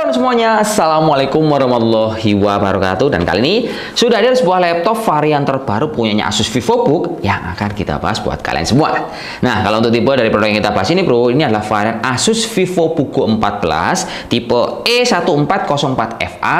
teman-teman semuanya, Assalamualaikum warahmatullahi wabarakatuh. Dan kali ini sudah ada sebuah laptop varian terbaru punyanya Asus VivoBook yang akan kita bahas buat kalian semua. Nah, kalau untuk tipe dari produk yang kita bahas ini bro, ini adalah varian Asus VivoBook Go 14 tipe E1404FA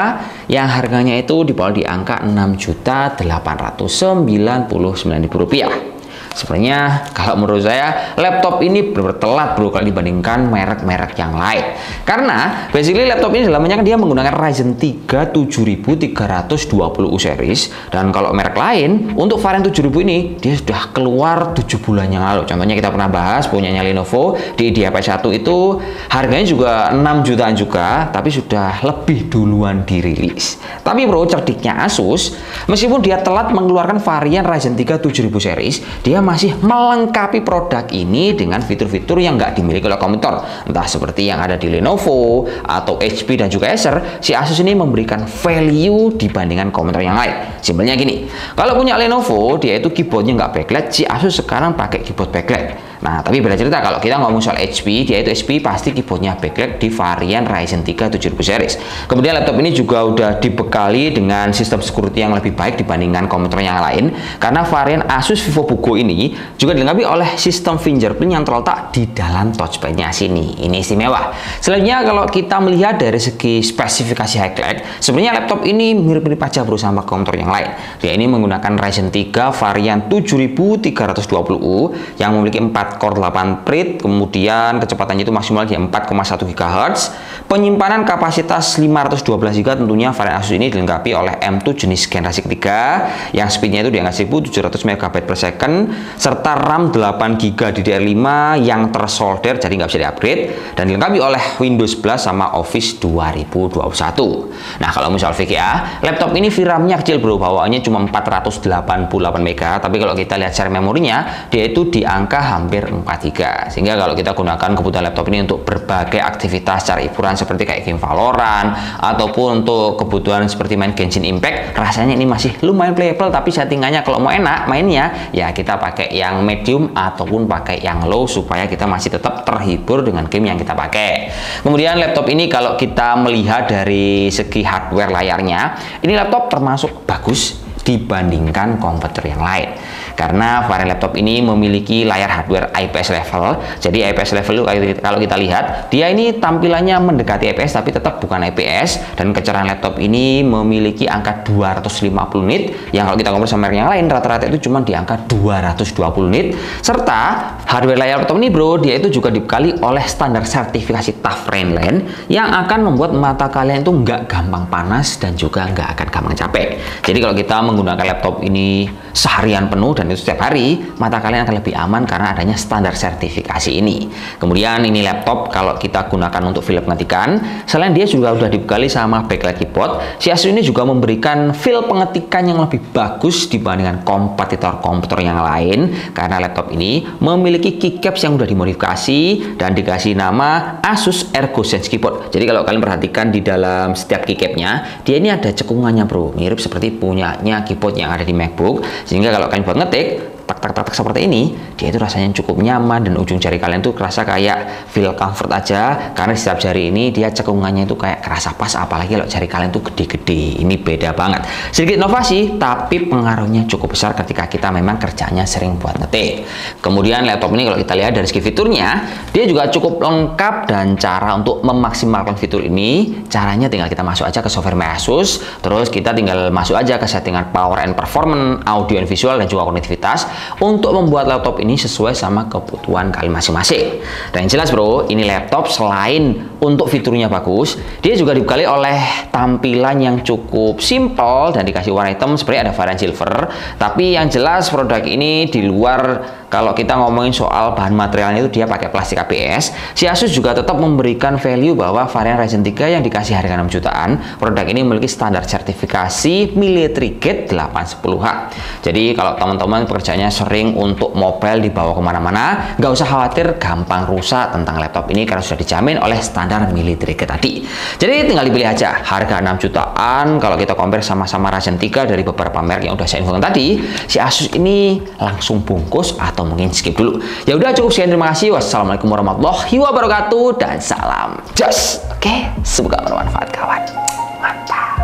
yang harganya itu di bawah di angka Rp6.899.000. Sebenarnya kalau menurut saya laptop ini benar-benar telat bro kalau dibandingkan merek-merek yang lain. Karena basically laptop ini dalamnya kan dia menggunakan Ryzen 3 7320U series, dan kalau merek lain untuk varian 7000 ini dia sudah keluar 7 bulan yang lalu. Contohnya kita pernah bahas punyanya Lenovo di IdeaPad 1 itu harganya juga 6 jutaan juga, tapi sudah lebih duluan dirilis. Tapi bro, cerdiknya Asus, meskipun dia telat mengeluarkan varian Ryzen 3 7000 series, dia masih melengkapi produk ini dengan fitur-fitur yang nggak dimiliki oleh komputer, entah seperti yang ada di Lenovo atau HP dan juga Acer. Si Asus ini memberikan value dibandingkan komputer yang lain. Simpelnya gini, kalau punya Lenovo dia itu keyboardnya nggak backlight, si Asus sekarang pakai keyboard backlight. Nah, tapi beda cerita kalau kita ngomong soal HP, dia itu HP pasti keyboardnya backlight di varian Ryzen 3 7000 series. Kemudian laptop ini juga udah dibekali dengan sistem security yang lebih baik dibandingkan komputer yang lain, karena varian Asus VivoBook Go ini juga dilengkapi oleh sistem fingerprint yang terletak di dalam touchpadnya sini. Ini istimewa. Selanjutnya kalau kita melihat dari segi spesifikasi highlight, sebenarnya laptop ini mirip-mirip aja bro sama komputer yang lain. Dia ini menggunakan Ryzen 3 varian 7320U yang memiliki 4 core 8 thread, kemudian kecepatannya itu maksimal di 4,1 GHz. Penyimpanan kapasitas 512 GB, tentunya varian Asus ini dilengkapi oleh M2 jenis generasi ketiga yang speednya itu di angka 1700 MB per second, serta RAM 8 GB DDR5 yang tersolder jadi nggak bisa di-upgrade, dan dilengkapi oleh Windows 11 sama Office 2021. Nah, kalau misal VGA, laptop ini VRAM-nya kecil bro, bawaannya cuma 488 MB, tapi kalau kita lihat share memorinya, dia itu di angka hampir 4 GB. Sehingga kalau kita gunakan kebutuhan laptop ini untuk berbagai aktivitas secara hiburan seperti kayak game Valorant ataupun untuk kebutuhan seperti main Genshin Impact, rasanya ini masih lumayan playable. Tapi settingannya kalau mau enak mainnya ya kita pakai yang medium ataupun pakai yang low supaya kita masih tetap terhibur dengan game yang kita pakai. Kemudian laptop ini kalau kita melihat dari segi hardware layarnya, ini laptop termasuk bagus dibandingkan komputer yang lain, karena varian laptop ini memiliki layar hardware IPS level. Jadi IPS level itu kalau kita lihat dia ini tampilannya mendekati IPS tapi tetap bukan IPS, dan kecerahan laptop ini memiliki angka 250 nit yang kalau kita compare sama merek yang lain rata-rata itu cuma di angka 220 nit. Serta hardware layar laptop ini bro, dia itu juga dibekali oleh standar sertifikasi TUF Rainland yang akan membuat mata kalian itu nggak gampang panas dan juga nggak akan gampang capek. Jadi kalau kita menggunakan laptop ini seharian penuh dan itu setiap hari, mata kalian akan lebih aman karena adanya standar sertifikasi ini. Kemudian ini laptop kalau kita gunakan untuk film pengetikan, selain dia juga udah dibekali sama backlight keyboard, si Asus ini juga memberikan feel pengetikan yang lebih bagus dibandingkan kompetitor komputer yang lain, karena laptop ini memiliki keycaps yang udah dimodifikasi dan dikasih nama Asus ErgoSense Keyboard. Jadi kalau kalian perhatikan di dalam setiap keycapnya, dia ini ada cekungannya bro, mirip seperti punyanya keyboard yang ada di MacBook, sehingga kalau kalian buat ngetik tak seperti ini, dia itu rasanya cukup nyaman dan ujung jari kalian tuh kerasa kayak feel comfort aja, karena di setiap jari ini dia cekungannya itu kayak kerasa pas, apalagi kalau jari kalian tuh gede-gede. Ini beda banget, sedikit inovasi tapi pengaruhnya cukup besar ketika kita memang kerjanya sering buat ngetik. Kemudian laptop ini kalau kita lihat dari segi fiturnya, dia juga cukup lengkap, dan cara untuk memaksimalkan fitur ini caranya tinggal kita masuk aja ke software Asus, terus kita tinggal masuk aja ke settingan power and performance, audio and visual, dan juga konektivitas untuk membuat laptop ini sesuai sama kebutuhan kalian masing-masing. Dan yang jelas bro, ini laptop selain untuk fiturnya bagus, dia juga dibekali oleh tampilan yang cukup simple dan dikasih warna hitam seperti ada varian silver. Tapi yang jelas produk ini di luar, kalau kita ngomongin soal bahan materialnya itu dia pakai plastik ABS, si Asus juga tetap memberikan value bahwa varian Ryzen 3 yang dikasih harga 6 jutaan, produk ini memiliki standar sertifikasi military grade 810H. Jadi kalau teman-teman pekerjaannya sering untuk mobile dibawa kemana-mana, nggak usah khawatir gampang rusak tentang laptop ini karena sudah dijamin oleh standar standar military grade tadi. Jadi tinggal dipilih aja, harga 6 jutaan. Kalau kita compare sama Ryzen 3 dari beberapa merek yang udah saya infokan tadi, si Asus ini langsung bungkus atau mungkin skip dulu. Ya udah, cukup sekian, terima kasih. Wassalamualaikum warahmatullahi wabarakatuh dan salam jos. Oke, semoga bermanfaat kawan. Mantap.